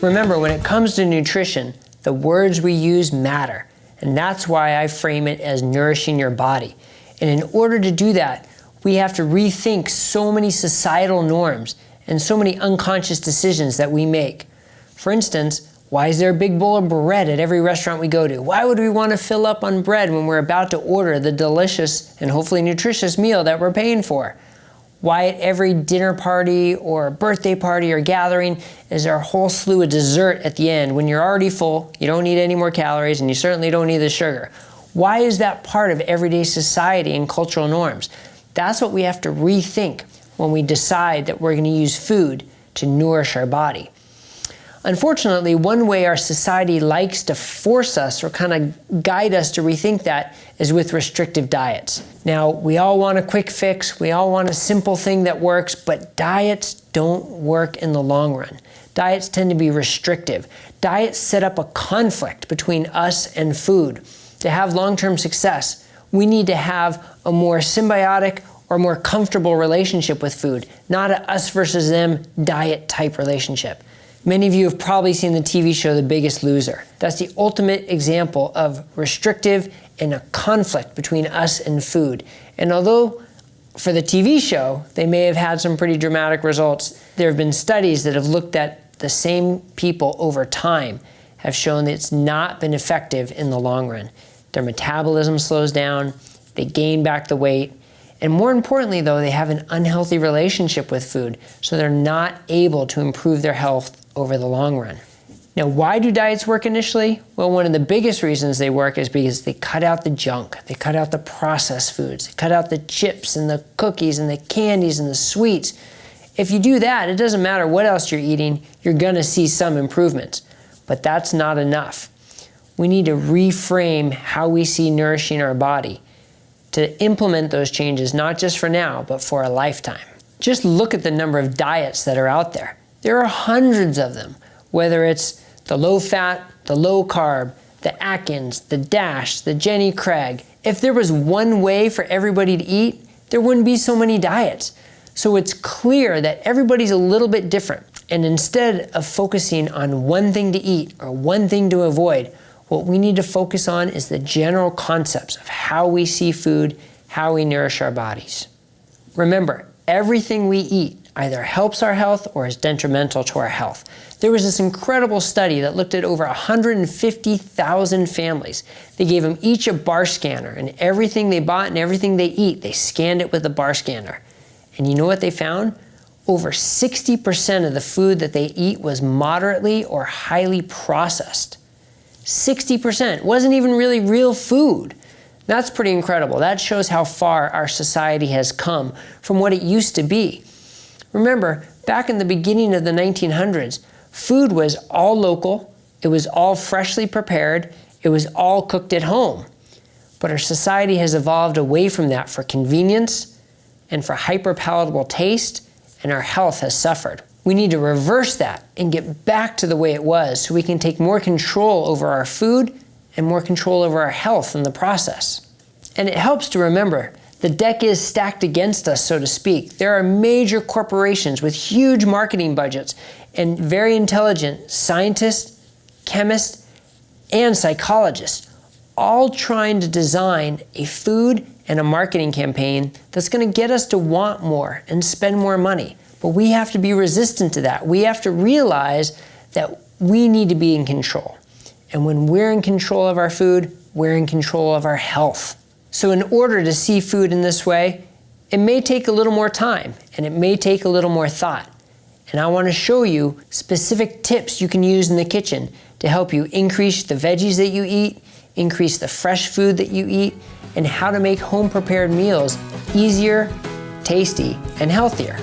Remember, when it comes to nutrition, the words we use matter, and that's why I frame it as nourishing your body. And in order to do that, we have to rethink so many societal norms and so many unconscious decisions that we make. For instance, why is there a big bowl of bread at every restaurant we go to? Why would we want to fill up on bread when we're about to order the delicious and hopefully nutritious meal that we're paying for? Why at every dinner party or birthday party or gathering is there a whole slew of dessert at the end when you're already full, you don't need any more calories, and you certainly don't need the sugar? Why is that part of everyday society and cultural norms? That's what we have to rethink when we decide that we're going to use food to nourish our body. Unfortunately, one way our society likes to force us or kind of guide us to rethink that is with restrictive diets. Now, we all want a quick fix, we all want a simple thing that works, but diets don't work in the long run. Diets tend to be restrictive. Diets set up a conflict between us and food. To have long-term success, we need to have a more symbiotic or more comfortable relationship with food, not a us versus them diet type relationship. Many of you have probably seen the TV show The Biggest Loser. That's the ultimate example of restrictive and a conflict between us and food. And although for the TV show, they may have had some pretty dramatic results, there have been studies that have looked at the same people over time have shown that it's not been effective in the long run. Their metabolism slows down, they gain back the weight, and more importantly though, they have an unhealthy relationship with food, so they're not able to improve their health over the long run. Now, why do diets work initially? Well, one of the biggest reasons they work is because they cut out the junk, they cut out the processed foods, they cut out the chips and the cookies and the candies and the sweets. If you do that, it doesn't matter what else you're eating, you're gonna see some improvements. But that's not enough. We need to reframe how we see nourishing our body to implement those changes, not just for now, but for a lifetime. Just look at the number of diets that are out there. There are hundreds of them, whether it's the low fat, the low carb, the Atkins, the DASH, the Jenny Craig. If there was one way for everybody to eat, there wouldn't be so many diets. So it's clear that everybody's a little bit different. And instead of focusing on one thing to eat or one thing to avoid, what we need to focus on is the general concepts of how we see food, how we nourish our bodies. Remember, everything we eat either helps our health or is detrimental to our health. There was this incredible study that looked at over 150,000 families. They gave them each a bar scanner, and everything they bought and everything they eat, they scanned it with a bar scanner. And you know what they found? Over 60% of the food that they eat was moderately or highly processed. 60% wasn't even really real food. That's pretty incredible. That shows how far our society has come from what it used to be. Remember, back in the beginning of the 1900s, food was all local, it was all freshly prepared, it was all cooked at home. But our society has evolved away from that for convenience and for hyper-palatable taste, and our health has suffered. We need to reverse that and get back to the way it was so we can take more control over our food and more control over our health in the process. And it helps to remember, the deck is stacked against us, so to speak. There are major corporations with huge marketing budgets and very intelligent scientists, chemists, and psychologists, all trying to design a food and a marketing campaign that's going to get us to want more and spend more money. But we have to be resistant to that. We have to realize that we need to be in control. And when we're in control of our food, we're in control of our health. So in order to see food in this way, it may take a little more time and it may take a little more thought. And I want to show you specific tips you can use in the kitchen to help you increase the veggies that you eat, increase the fresh food that you eat, and how to make home-prepared meals easier, tasty, and healthier.